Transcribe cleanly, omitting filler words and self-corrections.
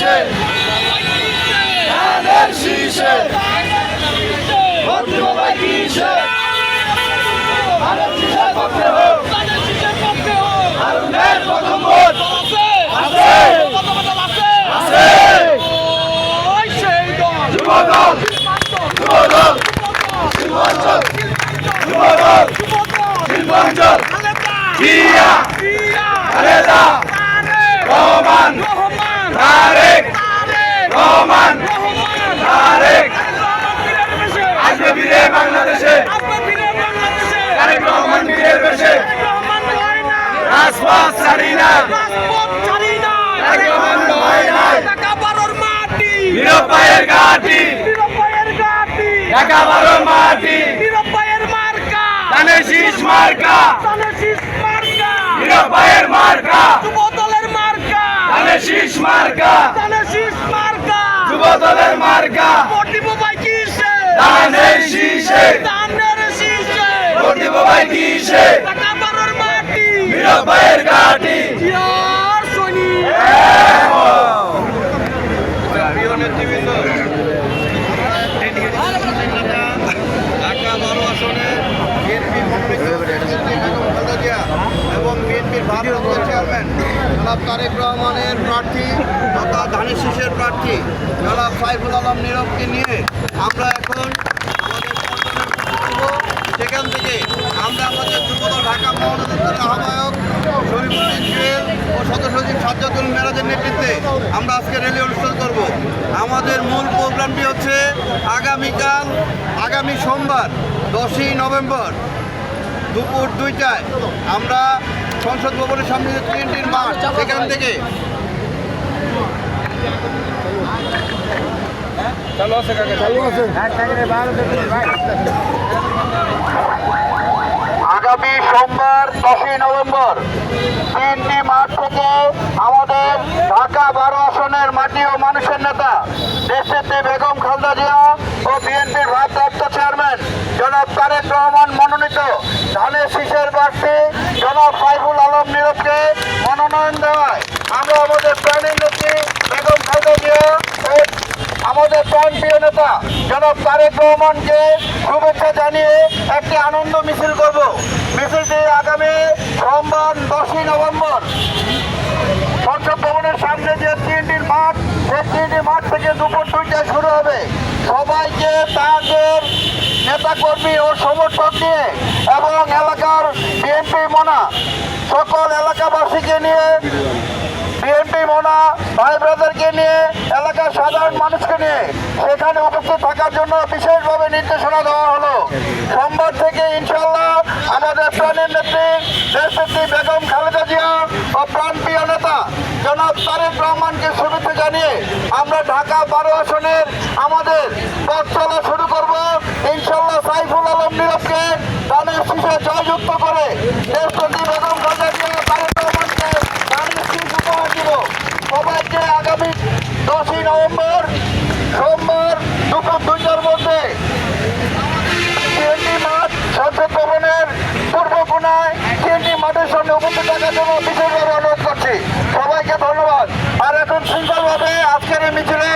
শীষে ধানের শীষে ভোট ভাই কিসে ধানের শীষের পক্ষে হোক হারুনের প্রথম ভোট আছে আছে যুবদল যুবদল শিল্পাঞ্চল যুবদল শিল্পাঞ্চল জিয়া খালেদা রহমান তারেক রহমান তারেক আসবে ফিরে বাংলাদেশে তারেক রহমান ফিরে বেশে রাজপথ ছাড়ি না তারেক রহমান হয় নাই নিরপায়ের ঘাটি ঢাকা 12 মাটি ধানের শীষ মার্কা নিরপায়ের মার্কা ধানের শীষ মার্কা যুবদলের মার্কা ধানের শীষে ভোট দিব ভাই কিসে নিরপায়ের ঘাটি প্রিয় নেতৃবৃন্দ ঢাকা 12 আসনে বিএনপি এবং বিএনপির ভারপ্রাপ্ত চেয়ারম্যান জনাব তারেক রহমানের প্রার্থী তথা ধানের শীষের প্রার্থী জনাব সাইফুল আলম নীরবকে নিয়ে আমরা এখন সেখান থেকে আমরা আমাদের যুবদল ঢাকা মহানগরের আহ্বায়ক শরীফুদ্দিন জুয়েল ও সদস্য সচিব সাজ্জাদুল মেরাজের নেতৃত্বে আমরা আজকে র্যালি অনুষ্ঠান করব। আমাদের মূল প্রোগ্রামটি হচ্ছে আগামী সোমবার 10ই নভেম্বর দুপুর 2টায় আমরা সংসদ ভবনের সামনে যে TNTর মাঠ সেখান থেকে আগামী সোমবার 10ই নভেম্বর TNT মাঠ থেকে আমাদের ঢাকা 12 আসনের মাটি ও মানুষের নেতা দেশনেত্রী বেগম খালেদা জিয়া ও বিএনপির ভারপ্রাপ্ত চেয়ারম্যান জনাব তারেক রহমান মনোনীত ধানের শীষের প্রার্থী জনাব সাইফুল আলম নীরবকে মনোনয়ন দেওয়ায় আমরা আমাদের প্রাণের নেত্রী বেগম খালেদা জিয়া ও আমাদের প্রাণপ্রিয় নেতা জনাব তারেক রহমানকে শুভেচ্ছা জানিয়ে একটি আনন্দ মিছিল করব। মিছিলটি আগামী সোমবার 10ই নভেম্বর সংসদ ভবনের সামনে যে TNTর মাঠ সেই TNT মাঠ থেকে দুপুর 2টায় শুরু হবে। সবাইকে তাদের নেতাকর্মী ও সমর্থক নিয়ে এবং এলাকার বিএনপি মোনা সকল এলাকাবাসীকে নিয়ে বিএনপি মোনা ভাই ব্রাদারকে নিয়ে এলাকার সাধারণ মানুষকে নিয়ে সেখানে উপস্থিত থাকার জন্য বিশেষভাবে নির্দেশনা দেওয়া হলো। সোমবার থেকে ইনশাল্লাহ আমাদের প্রাণের নেত্রী দেশনেত্রী বেগম খালেদা জিয়া ও প্রাণপ্রিয় নেতা জনাব তারেক রহমানকে শুভেচ্ছা জানিয়ে আমরা ঢাকা 12 আসনের আমাদের পথ চলা শুরু করব। ইনশাল্লাহ সাইফুল আলম নীরবকে ধানের শীষে জয়যুক্ত করে দেশনেত্রী বেগম খালেদা জিয়া তারেক রহমানকে ধানের শীষ উপহার দিব। সবাইকে আগামী 10ই নভেম্বর সোমবার দুপুর 2টার মধ্যে TNT মাঠ সংসদ ভবনের পূর্ব কোণায় TNT মাঠের সামনে উপস্থিত থাকার জন্য বিশেষভাবে অনুরোধ করছি। সবাইকে ধন্যবাদ। আর এখন শৃঙ্খলভাবে আজকের এই মিছিলে